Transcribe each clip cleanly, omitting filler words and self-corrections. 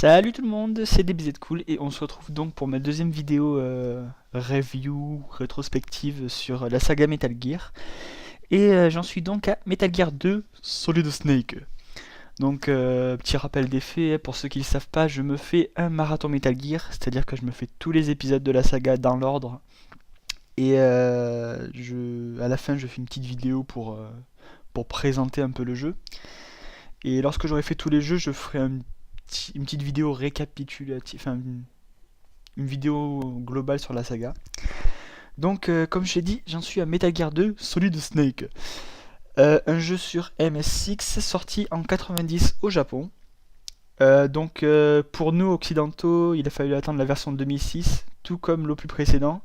Salut tout le monde, c'est DBZ Cool et on se retrouve donc pour ma deuxième vidéo review rétrospective sur la saga Metal Gear. Et j'en suis donc à Metal Gear 2 Solid Snake. Donc petit rappel des faits, pour ceux qui ne le savent pas, je me fais un marathon Metal Gear, c'est-à-dire que je me fais tous les épisodes de la saga dans l'ordre. Et à la fin je fais une petite vidéo pour présenter un peu le jeu. Et lorsque j'aurai fait tous les jeux, je ferai une petite vidéo récapitulative, enfin une vidéo globale sur la saga. Donc, comme je l'ai dit, j'en suis à Metal Gear 2 Solid Snake. Un jeu sur MS6 sorti en 90 au Japon. Pour nous occidentaux, il a fallu attendre la version de 2006, tout comme l'opus précédent,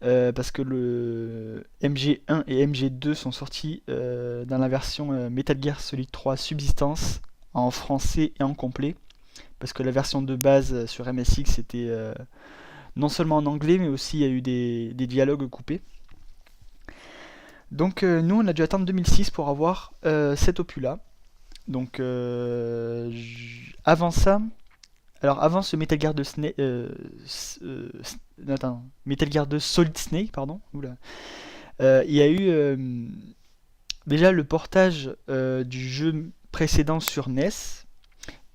parce que le MG1 et MG2 sont sortis dans la version Metal Gear Solid 3 Subsistance en français et en complet. Parce que la version de base sur MSX c'était non seulement en anglais, mais aussi il y a eu des dialogues coupés. Donc nous on a dû attendre 2006 pour avoir cet opus là. Donc avant ça, alors avant ce Metal Gear 2 Metal Gear 2 Solid Snake, pardon, oula, il y a eu déjà le portage du jeu précédent sur NES.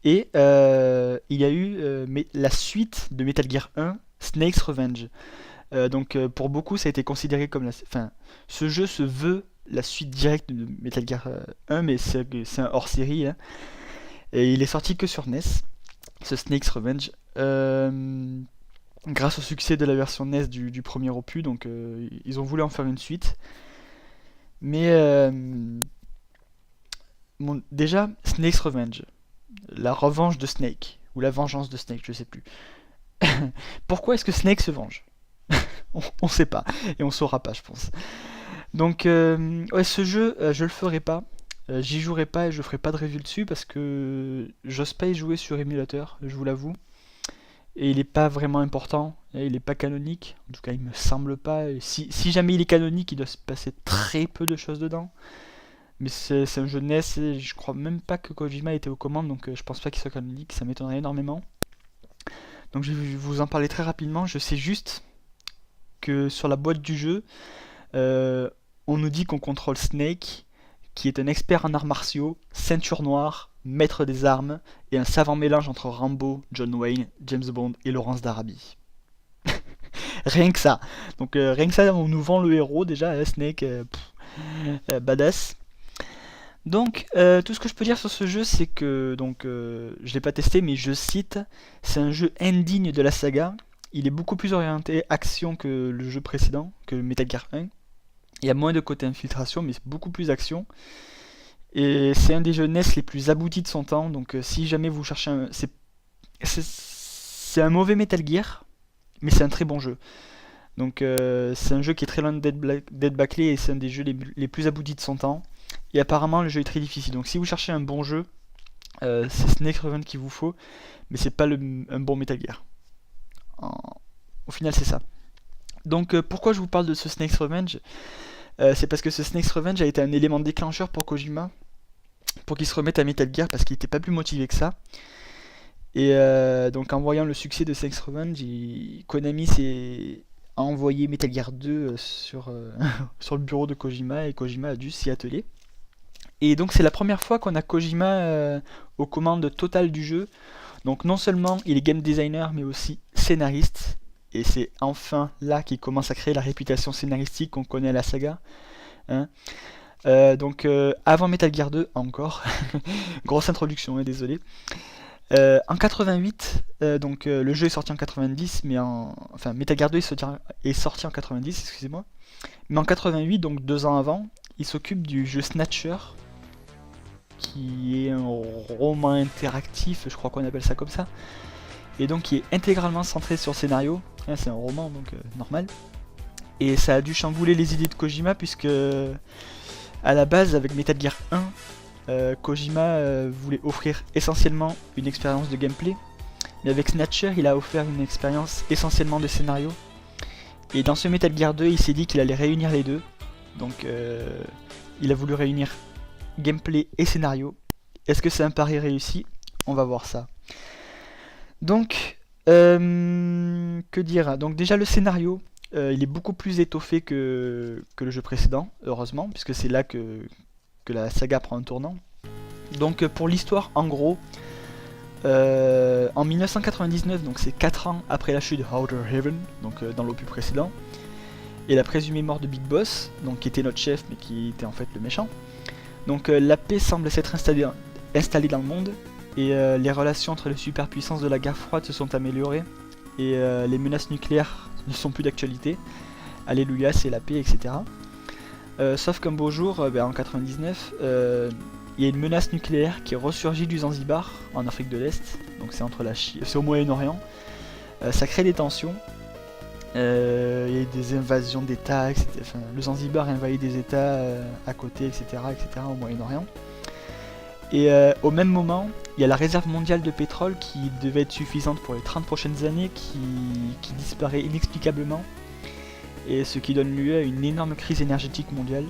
Et il y a eu la suite de Metal Gear 1, Snake's Revenge. Pour beaucoup, ça a été considéré comme enfin, ce jeu se veut la suite directe de Metal Gear 1, mais c'est un hors-série. Hein. Et il est sorti que sur NES, ce Snake's Revenge. Grâce au succès de la version NES du premier opus, donc ils ont voulu en faire une suite. Mais déjà, Snake's Revenge. La revanche de Snake, ou la vengeance de Snake, je sais plus. Pourquoi est-ce que Snake se venge? On sait pas, et on saura pas, je pense. Donc, ouais, ce jeu, je le ferai pas. J'y jouerai pas et je ferai pas de review dessus parce que j'ose pas y jouer sur émulateur, je vous l'avoue. Et il est pas vraiment important, et il est pas canonique. En tout cas, il me semble pas. Et si jamais il est canonique, il doit se passer très peu de choses dedans. Mais c'est un jeu de NES et je crois même pas que Kojima était aux commandes, donc je pense pas qu'il soit canonique, ça m'étonnerait énormément. Donc je vais vous en parler très rapidement. Je sais juste que sur la boîte du jeu, on nous dit qu'on contrôle Snake, qui est un expert en arts martiaux, ceinture noire, maître des armes, et un savant mélange entre Rambo, John Wayne, James Bond et Lawrence d'Arabie. Rien que ça. Donc rien que ça, on nous vend le héros déjà, Snake, badass. Donc, tout ce que je peux dire sur ce jeu, c'est que, je l'ai pas testé, mais je cite, c'est un jeu indigne de la saga. Il est beaucoup plus orienté action que le jeu précédent, que Metal Gear 1. Il y a moins de côté infiltration, mais c'est beaucoup plus action. Et c'est un des jeux NES les plus aboutis de son temps. Donc, si jamais vous cherchez un, c'est un mauvais Metal Gear, mais c'est un très bon jeu. Donc, c'est un jeu qui est très loin d'être bâclé et c'est un des jeux les plus aboutis de son temps. Et apparemment le jeu est très difficile, donc si vous cherchez un bon jeu, c'est Snake Revenge qu'il vous faut, mais c'est pas un bon Metal Gear. Au final c'est ça. Donc pourquoi je vous parle de ce Snake's Revenge, c'est parce que ce Snake's Revenge a été un élément déclencheur pour Kojima, pour qu'il se remette à Metal Gear, parce qu'il était pas plus motivé que ça. Et donc en voyant le succès de Snake's Revenge, Konami a envoyé Metal Gear 2 sur le bureau de Kojima, et Kojima a dû s'y atteler. Et donc c'est la première fois qu'on a Kojima aux commandes totales du jeu. Donc non seulement il est game designer, mais aussi scénariste. Et c'est enfin là qu'il commence à créer la réputation scénaristique qu'on connaît à la saga. Hein. Avant Metal Gear 2 encore. Grosse introduction, hein, désolé. En 88, le jeu est sorti en 90, enfin Metal Gear 2 est sorti en 90, excusez-moi. Mais en 88, donc 2 ans avant, il s'occupe du jeu Snatcher, qui est un roman interactif, je crois qu'on appelle ça comme ça, et donc qui est intégralement centré sur le scénario. C'est un roman, donc normal. Et ça a dû chambouler les idées de Kojima, puisque à la base, avec Metal Gear 1, Kojima voulait offrir essentiellement une expérience de gameplay, mais avec Snatcher, il a offert une expérience essentiellement de scénario. Et dans ce Metal Gear 2, il s'est dit qu'il allait réunir les deux. Donc il a voulu réunir gameplay et scénario. Est-ce que c'est un pari réussi? On va voir ça. Donc, que dire? Donc déjà le scénario, il est beaucoup plus étoffé que le jeu précédent, heureusement, puisque c'est là que la saga prend un tournant. Donc pour l'histoire, en gros, en 1999, donc c'est 4 ans après la chute de Outer Heaven, donc dans l'opus précédent, et la présumée mort de Big Boss, donc qui était notre chef mais qui était en fait le méchant. Donc la paix semble s'être installée dans le monde, et les relations entre les superpuissances de la guerre froide se sont améliorées, et les menaces nucléaires ne sont plus d'actualité. Alléluia, c'est la paix, etc. Sauf qu'un beau jour, en 99, il y a une menace nucléaire qui ressurgit du Zanzibar, en Afrique de l'Est, donc c'est entre c'est au Moyen-Orient. Ça crée des tensions. Il y a des invasions d'États, etc. Enfin, le Zanzibar envahit des États à côté, etc., au Moyen-Orient. Et au même moment, il y a la réserve mondiale de pétrole qui devait être suffisante pour les 30 prochaines années, qui disparaît inexplicablement, et ce qui donne lieu à une énorme crise énergétique mondiale.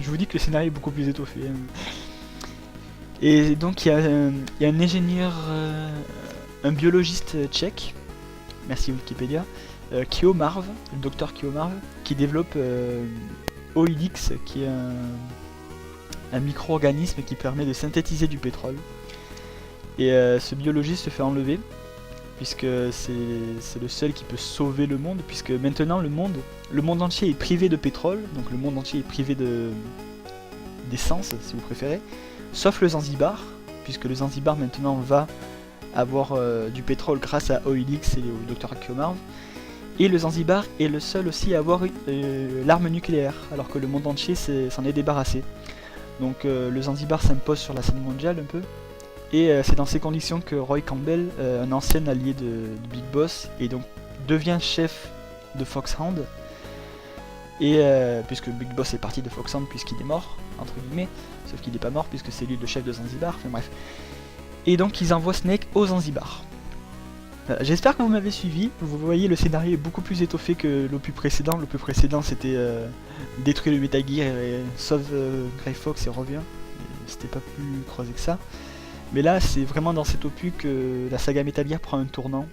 Je vous dis que le scénario est beaucoup plus étoffé. Et donc il y a un ingénieur, un biologiste tchèque, merci Wikipédia, Kiomarv, le docteur Kiomarv, qui développe OILX, qui est un micro-organisme qui permet de synthétiser du pétrole. Et ce biologiste se fait enlever, puisque c'est le seul qui peut sauver le monde, puisque maintenant le monde entier est privé de pétrole, donc le monde entier est privé d'essence, si vous préférez, sauf le Zanzibar, puisque le Zanzibar maintenant va avoir du pétrole grâce à OILX et au Dr Kiomarv, et le Zanzibar est le seul aussi à avoir l'arme nucléaire, alors que le monde entier s'en est débarrassé. Donc le Zanzibar s'impose sur la scène mondiale un peu. Et c'est dans ces conditions que Roy Campbell, un ancien allié de Big Boss, et donc devient chef de Foxhound. Et puisque Big Boss est parti de Foxhound puisqu'il est mort, entre guillemets, sauf qu'il n'est pas mort puisque c'est lui le chef de Zanzibar, enfin bref. Et donc ils envoient Snake au Zanzibar. J'espère que vous m'avez suivi, vous voyez le scénario est beaucoup plus étoffé que l'opus précédent. L'opus précédent c'était détruire le Metal Gear et sauve Grey Fox et revient. C'était pas plus creusé que ça. Mais là, c'est vraiment dans cet opus que la saga Metal Gear prend un tournant.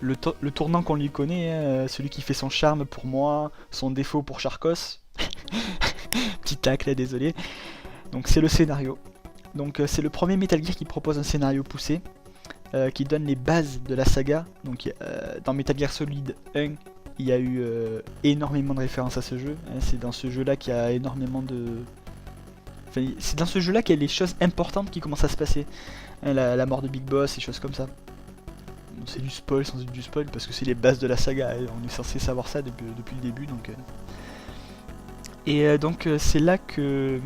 Le tournant qu'on lui connaît, celui qui fait son charme pour moi, son défaut pour Charcos. Petit tacle, désolé. Donc c'est le scénario. Donc c'est le premier Metal Gear qui propose un scénario poussé, qui donne les bases de la saga. Donc dans Metal Gear Solid 1, il y a eu énormément de références à ce jeu. C'est dans ce jeu-là qu'il y a énormément de... Enfin, c'est dans ce jeu là qu'il y a les choses importantes qui commencent à se passer. La mort de Big Boss et choses comme ça. Bon, c'est du spoil sans être du spoil parce que c'est les bases de la saga. On est censé savoir ça depuis le début. Donc, Et donc c'est là que...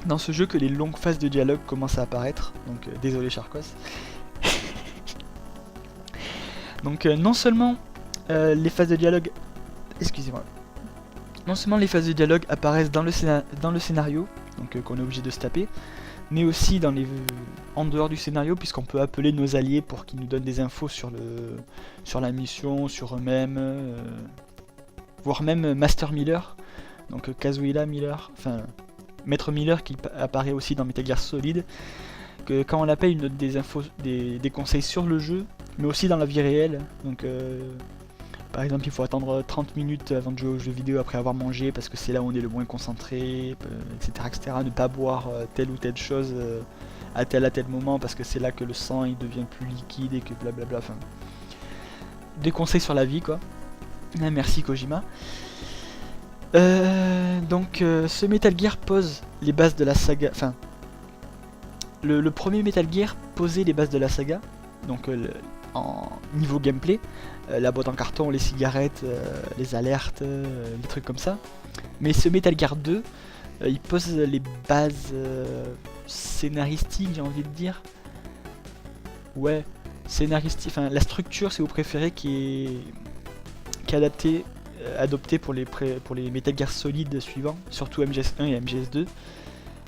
dans ce jeu que les longues phases de dialogue commencent à apparaître. Donc désolé Charcos. Donc non seulement les phases de dialogue... Excusez-moi. Non seulement les phases de dialogue apparaissent dans le scénario, donc qu'on est obligé de se taper, mais aussi en dehors du scénario, puisqu'on peut appeler nos alliés pour qu'ils nous donnent des infos sur la mission, sur eux-mêmes, voire même Master Miller, donc Kazuhira Miller, enfin Maître Miller qui apparaît aussi dans Metal Gear Solid, que quand on l'appelle il nous donne des infos, des conseils sur le jeu, mais aussi dans la vie réelle, donc par exemple, il faut attendre 30 minutes avant de jouer au jeu vidéo après avoir mangé parce que c'est là où on est le moins concentré, etc. etc. Ne pas boire telle ou telle chose à tel moment parce que c'est là que le sang il devient plus liquide et que blablabla. Enfin, des conseils sur la vie quoi. Merci Kojima. Donc ce Metal Gear pose les bases de la saga. Enfin, le premier Metal Gear posait les bases de la saga. Donc en niveau gameplay. La boîte en carton, les cigarettes, les alertes, les trucs comme ça. Mais ce Metal Gear 2, il pose les bases scénaristiques, j'ai envie de dire. Ouais, scénaristique, enfin la structure si vous préférez qui est adoptée pour les Metal Gear Solid suivants, surtout MGS1 et MGS2.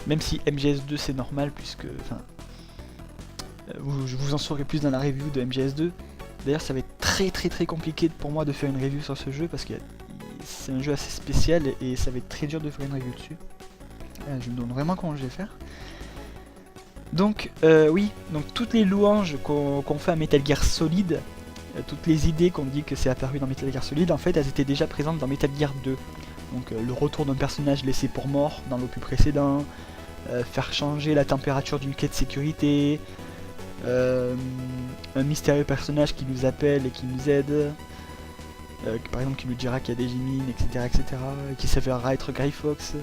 Même si MGS2 c'est normal puisque, enfin, vous en saurez plus dans la review de MGS2. D'ailleurs ça va être très compliqué pour moi de faire une review sur ce jeu parce que c'est un jeu assez spécial et ça va être très dur de faire une review dessus. Je me demande vraiment comment je vais faire. Donc oui, donc toutes les louanges qu'on fait à Metal Gear Solid, toutes les idées qu'on dit que c'est apparu dans Metal Gear Solid, en fait elles étaient déjà présentes dans Metal Gear 2. Donc le retour d'un personnage laissé pour mort dans l'opus précédent, faire changer la température d'une clé de sécurité, un mystérieux personnage qui nous appelle et qui nous aide, par exemple qui nous dira qu'il y a des mines, etc., etc., et qui s'avérera être Grey Fox,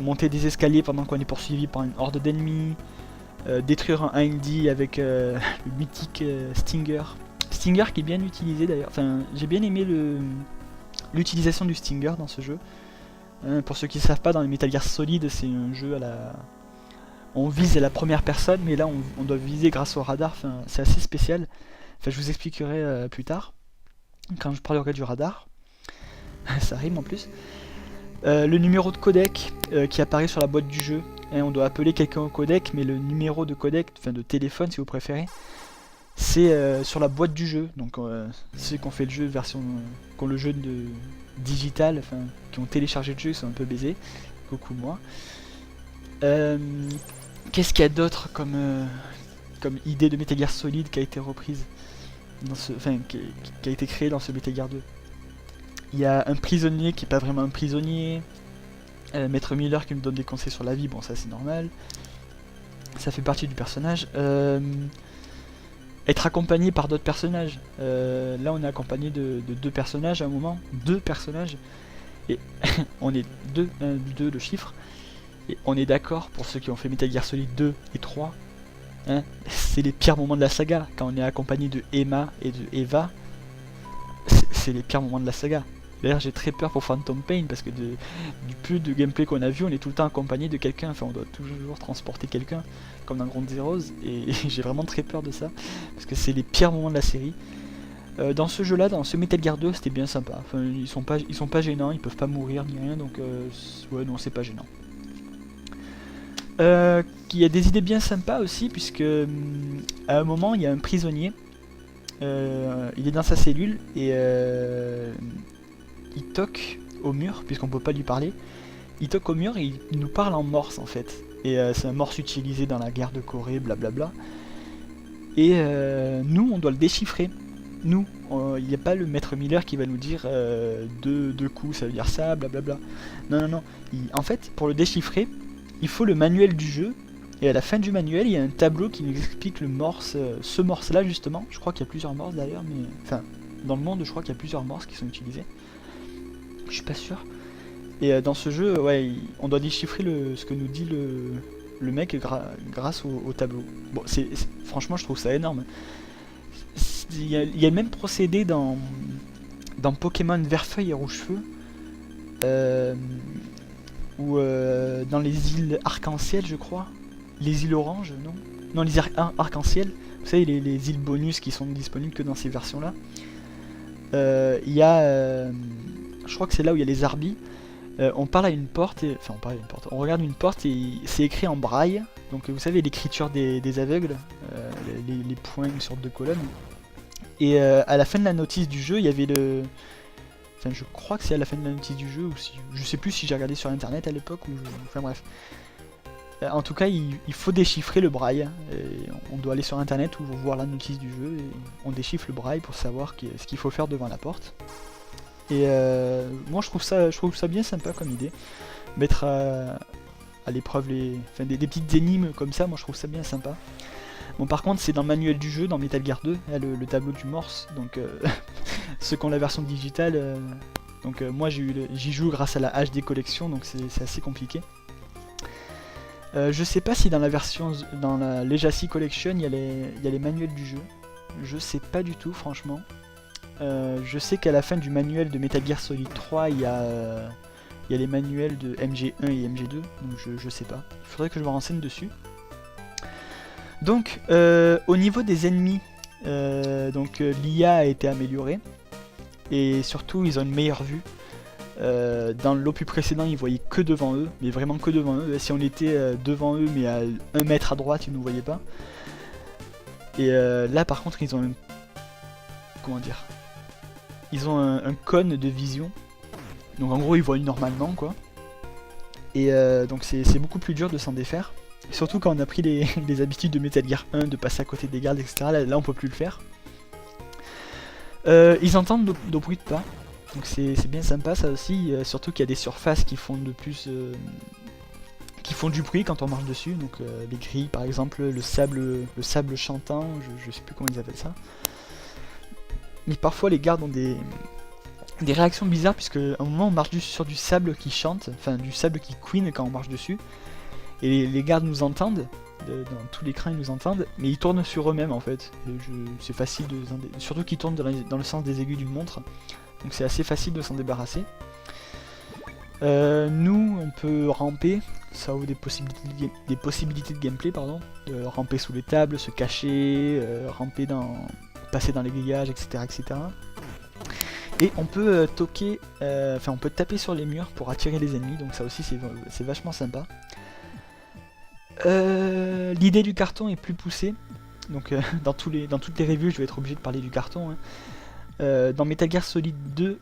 monter des escaliers pendant qu'on est poursuivi par une horde d'ennemis, détruire un AMD avec le mythique Stinger. Stinger qui est bien utilisé d'ailleurs, enfin j'ai bien aimé l'utilisation du Stinger dans ce jeu. Pour ceux qui ne savent pas, dans les Metal Gear Solid, c'est un jeu à la... On vise à la première personne, mais là on doit viser grâce au radar, enfin, c'est assez spécial. Enfin, je vous expliquerai plus tard, quand je parlerai du radar. Ça rime en plus. Le numéro de codec qui apparaît sur la boîte du jeu. On doit appeler quelqu'un au codec, mais le numéro de codec, enfin de téléphone si vous préférez, c'est sur la boîte du jeu. Donc ceux qui ont fait le jeu version, qui ont le jeu de digital, enfin qui ont téléchargé le jeu, ils sont un peu baisés. Coucou moi. Qu'est-ce qu'il y a d'autre comme idée de Metal Gear Solid qui a été reprise dans ce, enfin qui a été créée dans ce Metal Gear 2. Il y a un prisonnier qui est pas vraiment un prisonnier. Maître Miller qui nous donne des conseils sur la vie, bon ça c'est normal. Ça fait partie du personnage. Être accompagné par d'autres personnages. Là on est accompagné de deux personnages à un moment. Deux personnages. Et on est deux, le chiffre. Et on est d'accord, pour ceux qui ont fait Metal Gear Solid 2 et 3, hein, c'est les pires moments de la saga. Quand on est accompagné de Emma et de Eva, c'est les pires moments de la saga. D'ailleurs j'ai très peur pour Phantom Pain parce que du peu de gameplay qu'on a vu, on est tout le temps accompagné de quelqu'un, enfin on doit toujours transporter quelqu'un comme dans Ground Zeroes et j'ai vraiment très peur de ça parce que c'est les pires moments de la série. Dans ce jeu là, dans ce Metal Gear 2 c'était bien sympa, enfin ils sont pas gênants, ils peuvent pas mourir ni rien donc ouais non c'est pas gênant. Il y a des idées bien sympas aussi puisque à un moment il y a un prisonnier, il est dans sa cellule et il toque au mur, puisqu'on peut pas lui parler. Il toque au mur et il nous parle en morse en fait. Et c'est un morse utilisé dans la guerre de Corée, blablabla. Et nous, on doit le déchiffrer. Nous, il n'y a pas le maître Miller qui va nous dire deux coups, ça veut dire ça, blablabla. Non, non, non. En fait, pour le déchiffrer, il faut le manuel du jeu. Et à la fin du manuel, il y a un tableau qui nous explique le morse, ce morse-là justement. Je crois qu'il y a plusieurs morses d'ailleurs, mais enfin, dans le monde, je crois qu'il y a plusieurs morses qui sont utilisés. Je suis pas sûr. Et dans ce jeu, ouais, on doit déchiffrer ce que nous dit le mec grâce au tableau. Bon, franchement, je trouve ça énorme. Il y a le même procédé dans Pokémon Vert-Feuille et Rouge-Feu, ou dans les îles Arc-en-Ciel, je crois. Les îles Orange, non? Non, les îles Arc-en-Ciel. Vous savez, les îles bonus qui sont disponibles que dans ces versions-là. Il y a... je crois que c'est là où il y a les arbis. On parle à une porte, enfin on regarde une porte et c'est écrit en braille. Donc vous savez l'écriture des aveugles, les points, une sorte de colonne. Et à la fin de la notice du jeu, il y avait le... Enfin je crois que c'est à la fin de la notice du jeu, ou si... je sais plus si j'ai regardé sur internet à l'époque, ou... Enfin bref. En tout cas, il faut déchiffrer le braille. Et on doit aller sur internet ou voir la notice du jeu et on déchiffre le braille pour savoir ce qu'il faut faire devant la porte. Et moi je trouve ça bien sympa comme idée. Mettre à l'épreuve des petites énigmes comme ça, moi je trouve ça bien sympa. Bon par contre c'est dans le manuel du jeu, dans Metal Gear 2, le tableau du morse, donc ceux qui ont la version digitale, moi j'y joue grâce à la HD collection, donc c'est assez compliqué. Je sais pas si dans la Legacy Collection il y a les manuels du jeu, je sais pas du tout franchement. Je sais qu'à la fin du manuel de Metal Gear Solid 3 il y a les manuels de MG1 et MG2, donc je sais pas, il faudrait que je me renseigne dessus. Donc au niveau des ennemis, l'IA a été améliorée et surtout ils ont une meilleure vue. Dans l'opus précédent ils voyaient que devant eux, mais vraiment que devant eux. Si on était devant eux mais à 1 mètre à droite ils ne nous voyaient pas. Et là par contre ils ont un... Comment dire, ils ont un cône de vision, donc en gros ils voient normalement quoi. Et donc c'est beaucoup plus dur de s'en défaire. Surtout quand on a pris les habitudes de Metal Gear 1, de passer à côté des gardes, etc. Là on peut plus le faire. Ils entendent nos bruits de pas, donc c'est bien sympa ça aussi, surtout qu'il y a des surfaces qui font qui font du bruit quand on marche dessus, donc les grilles par exemple, le sable chantant, je sais plus comment ils appellent ça. Mais parfois les gardes ont des réactions bizarres, puisque à un moment on marche sur du sable qui chante, enfin du sable qui couine quand on marche dessus, et les gardes nous entendent. Dans tout l'écran ils nous entendent, mais ils tournent sur eux-mêmes en fait. C'est facile surtout qu'ils tournent dans le sens des aiguilles d'une montre, donc c'est assez facile de s'en débarrasser. Nous on peut ramper, ça ouvre des possibilités de gameplay, pardon, de ramper sous les tables, se cacher, passer dans les grillages, etc., etc. Et on peut on peut taper sur les murs pour attirer les ennemis, donc ça aussi c'est vachement sympa. L'idée du carton est plus poussée, donc dans toutes les reviews je vais être obligé de parler du carton. Hein. Dans Metal Gear Solid 2,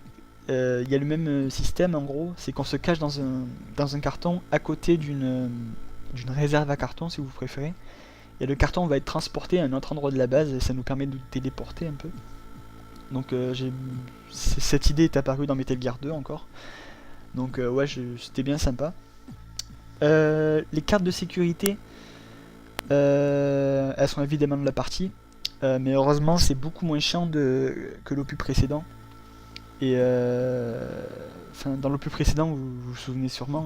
il y a le même système en gros, c'est qu'on se cache dans un carton à côté d'une réserve à carton si vous préférez. Et le carton va être transporté à un autre endroit de la base et ça nous permet de nous téléporter un peu. Donc cette idée est apparue dans Metal Gear 2 encore. Donc ouais, c'était bien sympa. Les cartes de sécurité, elles sont évidemment de la partie, mais heureusement c'est beaucoup moins chiant que l'opus précédent. Et dans l'opus précédent, vous vous souvenez sûrement,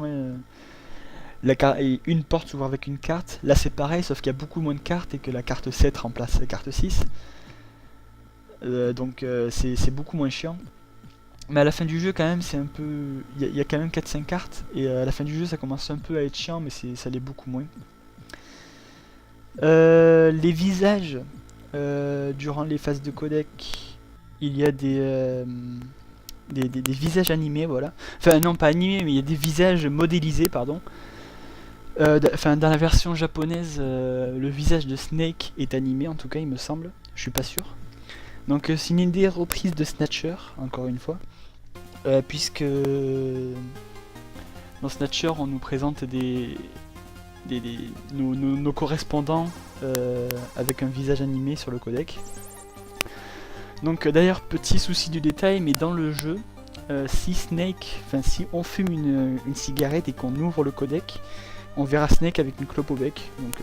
une porte s'ouvre avec une carte. Là c'est pareil, sauf qu'il y a beaucoup moins de cartes et que la carte 7 remplace la carte 6. Donc c'est beaucoup moins chiant. Mais à la fin du jeu quand même c'est un peu... Il y a quand même 4-5 cartes, et à la fin du jeu ça commence un peu à être chiant, mais ça l'est beaucoup moins. Les visages, durant les phases de codec, il y a des visages animés, voilà. Enfin non pas animés, mais il y a des visages modélisés, pardon. Dans la version japonaise, le visage de Snake est animé, en tout cas il me semble, je suis pas sûr. Donc c'est une idée reprise de Snatcher, encore une fois, puisque dans Snatcher on nous présente nos correspondants avec un visage animé sur le codec. Donc d'ailleurs petit souci du détail, mais dans le jeu, si on fume une cigarette et qu'on ouvre le codec, on verra Snake avec une clope au bec. Donc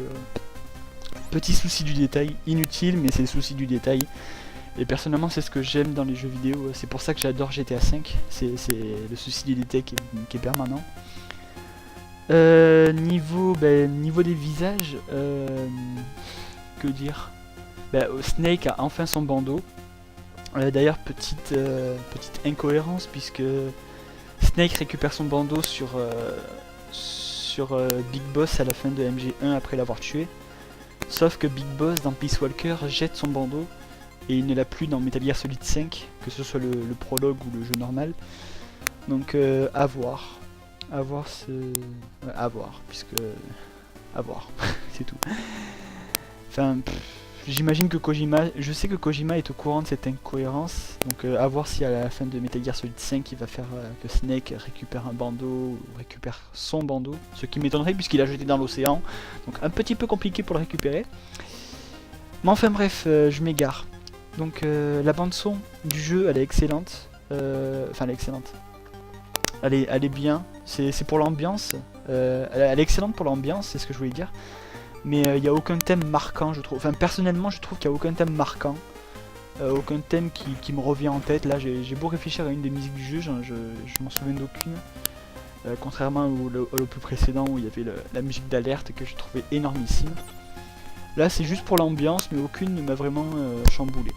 petit souci du détail, inutile, mais c'est le souci du détail. Et personnellement c'est ce que j'aime dans les jeux vidéo, c'est pour ça que j'adore GTA V, c'est le souci du détail qui est permanent. Niveau des visages, que dire, Snake a enfin son bandeau. D'ailleurs petite incohérence, puisque Snake récupère son bandeau sur Big Boss à la fin de MG1 après l'avoir tué. Sauf que Big Boss dans Peace Walker jette son bandeau et il ne l'a plus dans Metal Gear Solid 5, que ce soit le prologue ou le jeu normal. Donc à voir. À voir, puisque... à voir, c'est tout. Enfin, j'imagine que je sais que Kojima est au courant de cette incohérence, donc à voir si à la fin de Metal Gear Solid 5 il va faire que Snake récupère un bandeau, ou récupère son bandeau, ce qui m'étonnerait puisqu'il l'a jeté dans l'océan, donc un petit peu compliqué pour le récupérer. Mais enfin bref, je m'égare. Donc la bande son du jeu elle est excellente, elle est excellente. Elle est bien, c'est pour l'ambiance, elle est excellente pour l'ambiance, c'est ce que je voulais dire. Mais il n'y a aucun thème marquant, je trouve. Enfin, personnellement, je trouve qu'il n'y a aucun thème marquant. Aucun thème qui me revient en tête. Là, j'ai beau réfléchir à une des musiques du jeu, je m'en souviens d'aucune. Contrairement au plus précédent où il y avait la musique d'alerte que je trouvais énormissime. Là, c'est juste pour l'ambiance, mais aucune ne m'a vraiment chamboulé.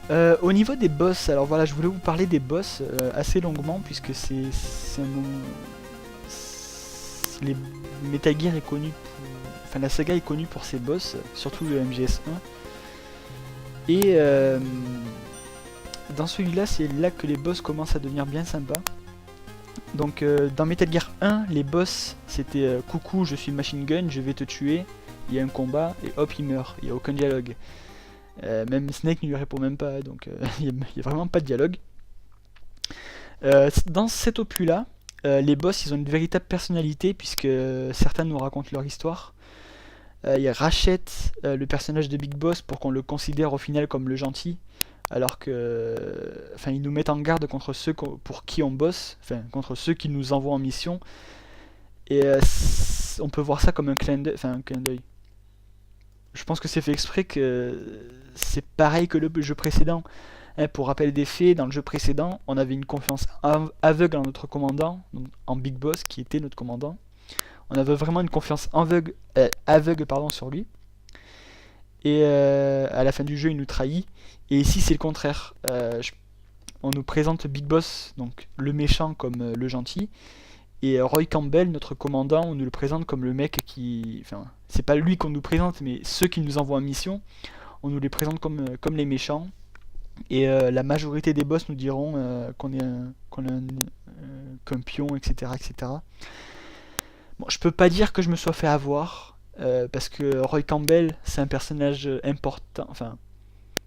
Au niveau des boss, alors voilà, je voulais vous parler des boss assez longuement, puisque les Metal Gear est connu pour... la saga est connue pour ses boss, surtout le MGS1. Et dans celui-là, c'est là que les boss commencent à devenir bien sympas. Donc dans Metal Gear 1, les boss c'était coucou, je suis machine gun, je vais te tuer. Il y a un combat et hop, il meurt. Il n'y a aucun dialogue. Même Snake ne lui répond même pas, donc il n'y a vraiment pas de dialogue. Dans cet opus-là, Les boss, ils ont une véritable personnalité puisque certains nous racontent leur histoire. Ils rachètent le personnage de Big Boss pour qu'on le considère au final comme le gentil, alors que, enfin, ils nous mettent en garde contre ceux pour qui on bosse, enfin, contre ceux qui nous envoient en mission. Et on peut voir ça comme un clin d'œil, enfin un clin d'œil. Je pense que c'est fait exprès que c'est pareil que le jeu précédent. Hein, pour rappel des faits, dans le jeu précédent, on avait une confiance aveugle en notre commandant, donc en Big Boss qui était notre commandant. On avait vraiment une confiance aveugle pardon, sur lui. Et à la fin du jeu, il nous trahit. Et ici, c'est le contraire. On nous présente Big Boss, donc le méchant, comme le gentil. Et Roy Campbell, notre commandant, on nous le présente comme le mec qui... Enfin, c'est pas lui qu'on nous présente, mais ceux qui nous envoient en mission, on nous les présente comme les méchants. Et la majorité des boss nous diront qu'on est qu'un pion, etc., etc. Bon, je peux pas dire que je me sois fait avoir, parce que Roy Campbell, c'est un personnage important, enfin,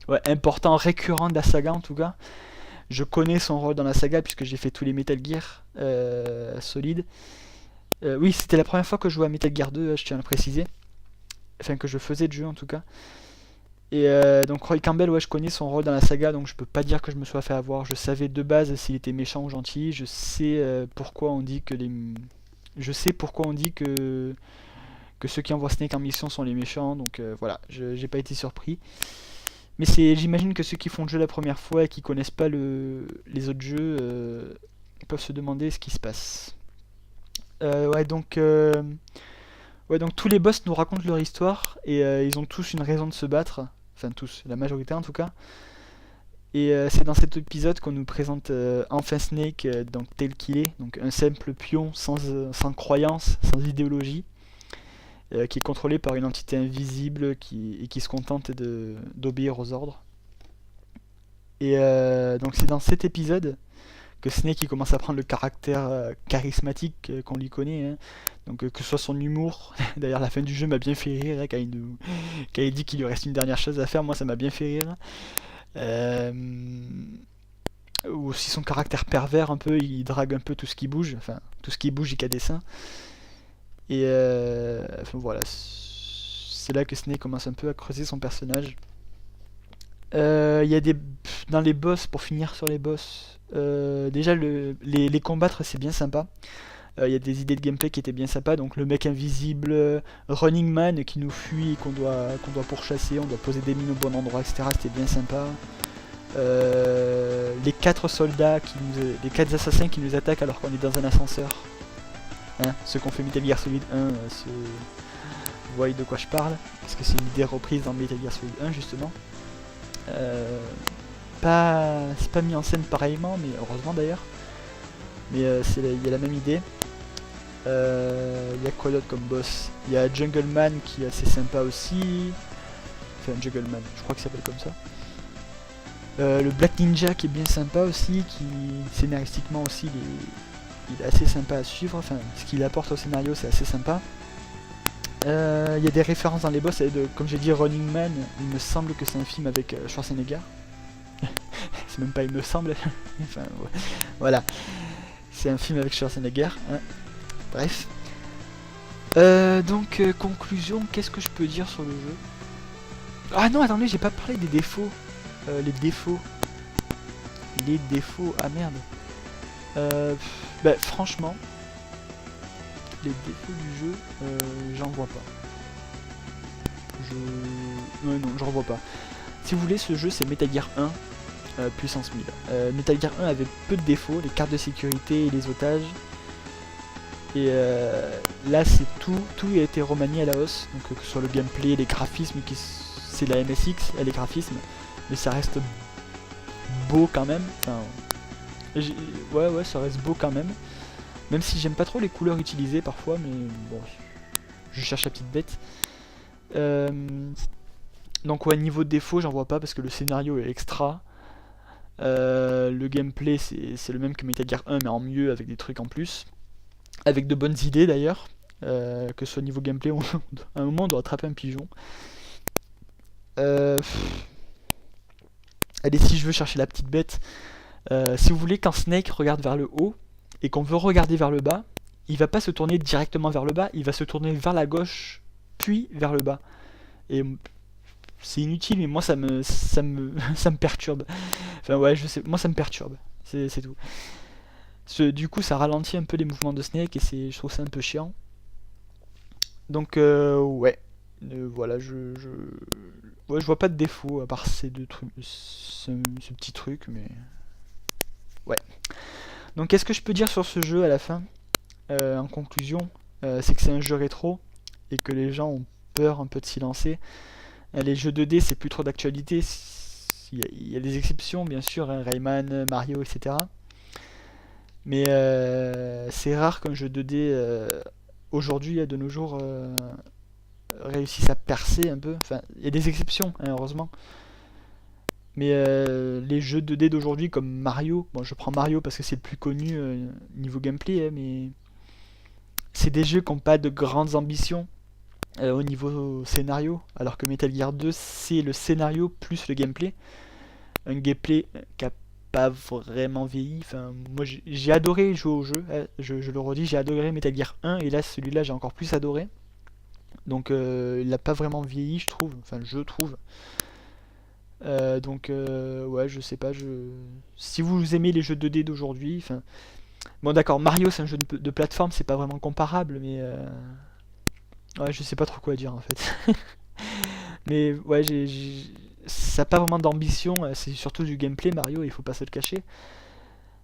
ouais, important, récurrent de la saga en tout cas. Je connais son rôle dans la saga puisque j'ai fait tous les Metal Gear Solid. Oui, c'était la première fois que je jouais à Metal Gear 2, je tiens à le préciser. Enfin, que je faisais de jeu en tout cas. Et donc Roy Campbell, ouais, je connais son rôle dans la saga, donc je peux pas dire que je me sois fait avoir. Je savais de base s'il était méchant ou gentil. Je sais pourquoi on dit que je sais pourquoi on dit que ceux qui envoient Snake en mission sont les méchants. Donc voilà, j'ai pas été surpris. Mais j'imagine que ceux qui font le jeu la première fois et qui connaissent pas les autres jeux peuvent se demander ce qui se passe. Ouais, donc tous les boss nous racontent leur histoire et ils ont tous une raison de se battre. Enfin tous, la majorité en tout cas. Et c'est dans cet épisode qu'on nous présente enfin Snake donc tel qu'il est, donc un simple pion sans croyance, sans idéologie, qui est contrôlé par une entité invisible et qui se contente d'obéir aux ordres. Et donc c'est dans cet épisode que Snake il commence à prendre le caractère charismatique qu'on lui connaît. Hein. Donc que ce soit son humour, d'ailleurs la fin du jeu m'a bien fait rire hein, quand il dit qu'il lui reste une dernière chose à faire, moi ça m'a bien fait rire. Euh, ou aussi son caractère pervers un peu, il drague un peu tout ce qui bouge, enfin tout ce qui bouge et qui a des seins. Et enfin, voilà, c'est là que Snake commence un peu à creuser son personnage. Il y a dans les boss, pour finir sur les boss, déjà les combattre c'est bien sympa. Il y a des idées de gameplay qui étaient bien sympas, donc le mec invisible, Running Man qui nous fuit et qu'on doit pourchasser, on doit poser des mines au bon endroit, etc. C'était bien sympa. Les 4 soldats, les 4 assassins qui nous attaquent alors qu'on est dans un ascenseur. Hein, ceux qu'on fait Metal Gear Solid 1, vous voyez de quoi je parle, parce que c'est une idée reprise dans Metal Gear Solid 1 justement. C'est pas mis en scène pareillement, mais heureusement d'ailleurs. Mais il y a la même idée. Il y a quoi d'autre comme boss? Il y a Jungle Man qui est assez sympa aussi. Enfin, Jungle Man, je crois qu'il s'appelle comme ça. Le Black Ninja qui est bien sympa aussi, qui scénaristiquement aussi il est assez sympa à suivre. Enfin, ce qu'il apporte au scénario, c'est assez sympa. Il y a des références dans les boss, comme j'ai dit, Running Man, il me semble que c'est un film avec Schwarzenegger. C'est même pas il me semble. Enfin, ouais. Voilà. C'est un film avec Schwarzenegger. Hein. Bref. Donc, conclusion, qu'est-ce que je peux dire sur le jeu? Ah non, attendez, j'ai pas parlé des défauts. Les défauts. Les défauts, ah merde. Bah, franchement, les défauts du jeu, j'en vois pas. Non, j'en vois pas. Si vous voulez, ce jeu c'est Metal Gear 1 puissance 1000. Metal Gear 1 avait peu de défauts, les cartes de sécurité et les otages. Et là, c'est tout a été remanié à la hausse. Donc que ce soit le gameplay, les graphismes, c'est la MSX, les graphismes, mais ça reste beau quand même. Enfin, ouais, ça reste beau quand même. Même si j'aime pas trop les couleurs utilisées parfois, mais bon, je cherche la petite bête. Donc ouais, niveau de défaut, j'en vois pas parce que le scénario est extra. Le gameplay, c'est le même que Metal Gear 1, mais en mieux, avec des trucs en plus. Avec de bonnes idées d'ailleurs. Que ce soit niveau gameplay, à un moment on doit attraper un pigeon. Allez, si je veux chercher la petite bête, si vous voulez, quand Snake regarde vers le haut, et qu'on veut regarder vers le bas, il va pas se tourner directement vers le bas, il va se tourner vers la gauche, puis vers le bas. Et c'est inutile, mais moi ça me perturbe. Enfin ouais, je sais, moi ça me perturbe. C'est tout. Du coup, ça ralentit un peu les mouvements de Snake et je trouve ça un peu chiant. Donc ouais, voilà, ouais, je vois pas de défaut à part ces deux trucs, ce petit truc, mais ouais. Donc qu'est-ce que je peux dire sur ce jeu à la fin, en conclusion, c'est que c'est un jeu rétro et que les gens ont peur un peu de s'y lancer. Les jeux 2D, c'est plus trop d'actualité. Il y a des exceptions, bien sûr, hein, Rayman, Mario, etc. Mais c'est rare qu'un jeu 2D, aujourd'hui, de nos jours, réussisse à percer un peu. Enfin, il y a des exceptions, hein, heureusement. Mais les jeux 2D d'aujourd'hui, comme Mario, bon, je prends Mario parce que c'est le plus connu niveau gameplay, hein, mais c'est des jeux qui n'ont pas de grandes ambitions au niveau scénario, alors que Metal Gear 2 c'est le scénario plus le gameplay, un gameplay qui a pas vraiment vieilli. Enfin, moi j'ai adoré jouer au jeu, je le redis, j'ai adoré Metal Gear 1 et là celui-là j'ai encore plus adoré. Donc il n'a pas vraiment vieilli, je trouve, enfin je trouve. Donc ouais, je sais pas, si vous aimez les jeux 2D d'aujourd'hui, enfin bon d'accord, Mario c'est un jeu de plateforme, c'est pas vraiment comparable, mais ouais, je sais pas trop quoi dire en fait. Mais ouais, ça n'a pas vraiment d'ambition, c'est surtout du gameplay Mario, il faut pas se le cacher.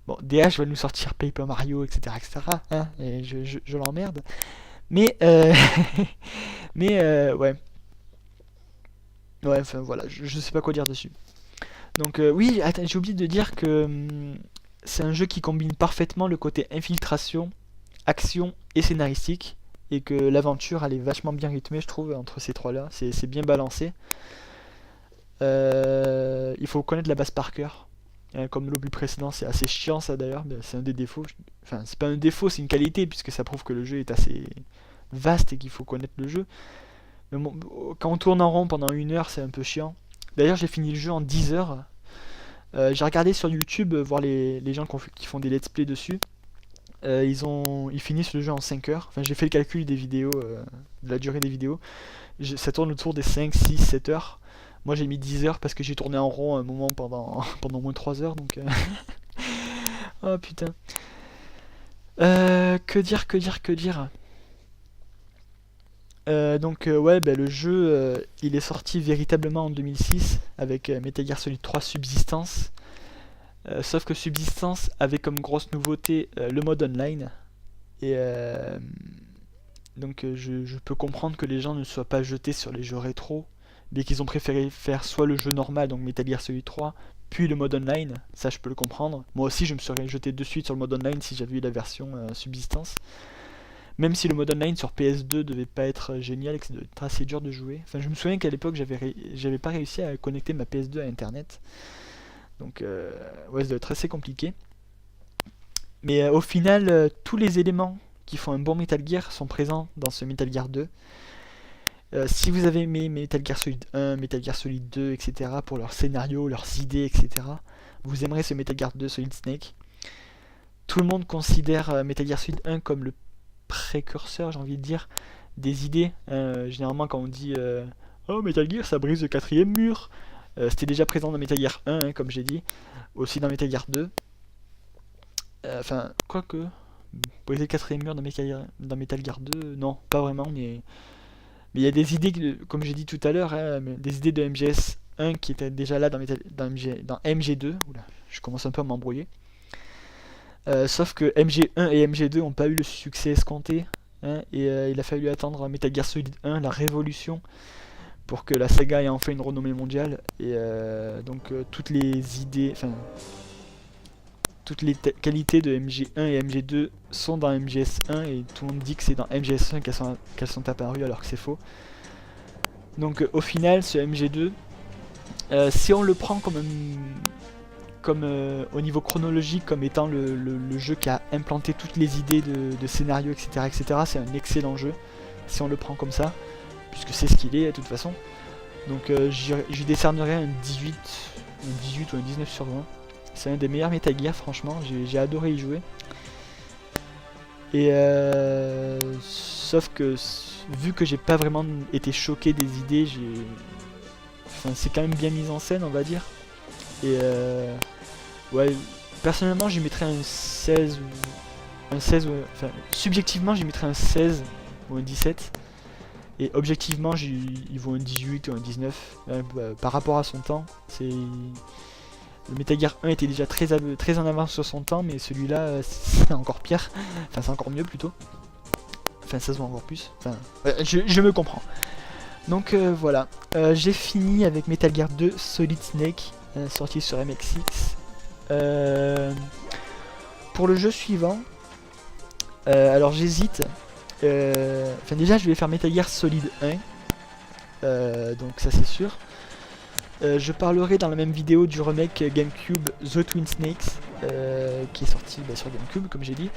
Bon, DH va nous sortir Paper Mario, etc. etc. Hein, et je l'emmerde. Mais, mais ouais. Ouais, enfin voilà, je sais pas quoi dire dessus. Donc oui, attends, j'ai oublié de dire que c'est un jeu qui combine parfaitement le côté infiltration, action et scénaristique. Et que l'aventure elle est vachement bien rythmée, je trouve, entre ces trois-là. C'est bien balancé. Il faut connaître la base par cœur. Comme l'obus précédent, c'est assez chiant ça d'ailleurs, c'est un des défauts. Enfin, c'est pas un défaut, c'est une qualité, puisque ça prouve que le jeu est assez vaste et qu'il faut connaître le jeu. Mais bon, quand on tourne en rond pendant 1 heure, c'est un peu chiant. D'ailleurs, j'ai fini le jeu en 10 heures. J'ai regardé sur YouTube, voir les gens qui font des let's play dessus. Ils finissent le jeu en 5 heures. Enfin, j'ai fait le calcul des vidéos, de la durée des vidéos. Ça tourne autour des 5, 6, 7 heures. Moi j'ai mis 10 heures parce que j'ai tourné en rond un moment pendant moins de 3 heures. Donc, oh putain. Que dire. Donc ouais, le jeu il est sorti véritablement en 2006 avec Metal Gear Solid 3 Subsistance. Sauf que Subsistance avait comme grosse nouveauté le mode online. Et donc je peux comprendre que les gens ne soient pas jetés sur les jeux rétro, mais qu'ils ont préféré faire soit le jeu normal, donc Metal Gear Solid 3, puis le mode online. Ça je peux le comprendre. Moi aussi je me serais jeté de suite sur le mode online si j'avais eu la version Subsistance. Même si le mode online sur PS2 devait pas être génial et que ça devait être assez dur de jouer. Enfin, je me souviens qu'à l'époque j'avais pas réussi à connecter ma PS2 à internet. Donc ouais, ça doit être assez compliqué. Mais au final, tous les éléments qui font un bon Metal Gear sont présents dans ce Metal Gear 2. Si vous avez aimé Metal Gear Solid 1, Metal Gear Solid 2, etc. pour leur scénario, leurs idées, etc. vous aimerez ce Metal Gear 2 Solid Snake. Tout le monde considère Metal Gear Solid 1 comme le précurseur, j'ai envie de dire, des idées. Généralement quand on dit oh Metal Gear ça brise le quatrième mur, c'était déjà présent dans Metal Gear 1, hein, comme j'ai dit, aussi dans Metal Gear 2. Enfin, quoique, briser le quatrième mur dans Metal Gear 2, non, pas vraiment, mais il y a des idées, comme j'ai dit tout à l'heure, hein, des idées de MGS 1 qui étaient déjà là dans MG2. Oula, je commence un peu à m'embrouiller. Sauf que MG1 et MG2 n'ont pas eu le succès escompté, hein, et il a fallu attendre Metal Gear Solid 1, la révolution, pour que la saga ait enfin une renommée mondiale. Et donc toutes les idées, enfin toutes les qualités de MG1 et MG2 sont dans MGS1 et tout le monde dit que c'est dans MGS1 qu'elles sont apparues alors que c'est faux. Donc au final ce MG2, si on le prend comme au niveau chronologique comme étant le jeu qui a implanté toutes les idées de scénario, etc., c'est un excellent jeu si on le prend comme ça, puisque c'est ce qu'il est de toute façon. Donc je décernerai un 18 ou un 19 sur 20. C'est un des meilleurs Metal Gear, franchement, j'ai adoré y jouer. Et sauf que vu que j'ai pas vraiment été choqué des idées, enfin, c'est quand même bien mis en scène, on va dire. Et ouais, personnellement, j'y mettrais un 16 ou un 16 ou enfin subjectivement, j'y mettrais un 16 ou un 17. Et objectivement, il vaut un 18 ou un 19 par rapport à son temps. Le Metal Gear 1 était déjà très en avance sur son temps, mais celui-là, c'est encore pire. Enfin, c'est encore mieux plutôt. Enfin, ça se voit encore plus. Enfin, je me comprends. Donc voilà, j'ai fini avec Metal Gear 2 Solid Snake, sorti sur MXX. Pour le jeu suivant, alors j'hésite. Enfin déjà, je vais faire Metal Gear Solid 1, donc ça c'est sûr. Je parlerai dans la même vidéo du remake GameCube The Twin Snakes, qui est sorti sur GameCube, comme j'ai dit.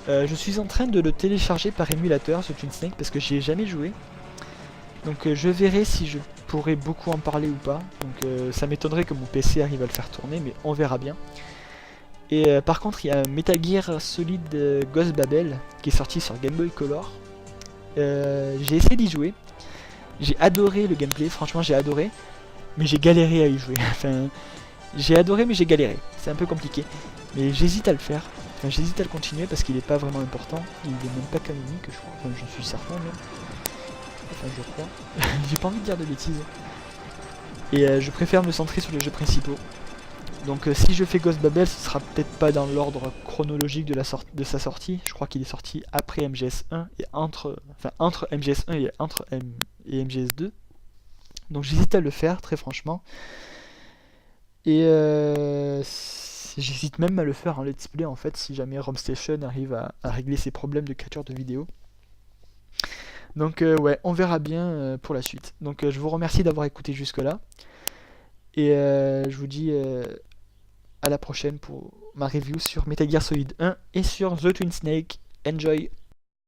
Je suis en train de le télécharger par émulateur, ce Twin Snake, parce que j'y ai jamais joué. Donc je verrai si je pourrais beaucoup en parler ou pas. Donc ça m'étonnerait que mon PC arrive à le faire tourner, mais on verra bien. Et par contre, il y a un Metal Gear Solid Ghost Babel qui est sorti sur Game Boy Color. J'ai essayé d'y jouer. J'ai adoré le gameplay, franchement j'ai adoré. Mais j'ai galéré à y jouer. Enfin, j'ai adoré mais j'ai galéré. C'est un peu compliqué. Mais j'hésite à le faire. Enfin, j'hésite à le continuer parce qu'il n'est pas vraiment important. Il n'est même pas canonique, je crois. Enfin, j'en suis certain même. Enfin, je crois. J'ai pas envie de dire de bêtises. Et je préfère me centrer sur les jeux principaux. Donc si je fais Ghost Babel, ce sera peut-être pas dans l'ordre chronologique de sa sortie. Je crois qu'il est sorti après MGS1 et entre MGS1 et MGS2. Donc j'hésite à le faire, très franchement. Et j'hésite même à le faire en let's play en fait, si jamais RomStation arrive à régler ses problèmes de capture de vidéo. Donc ouais, on verra bien pour la suite. Donc je vous remercie d'avoir écouté jusque là. Et je vous dis à la prochaine pour ma review sur Metal Gear Solid 1 et sur The Twin Snake. Enjoy!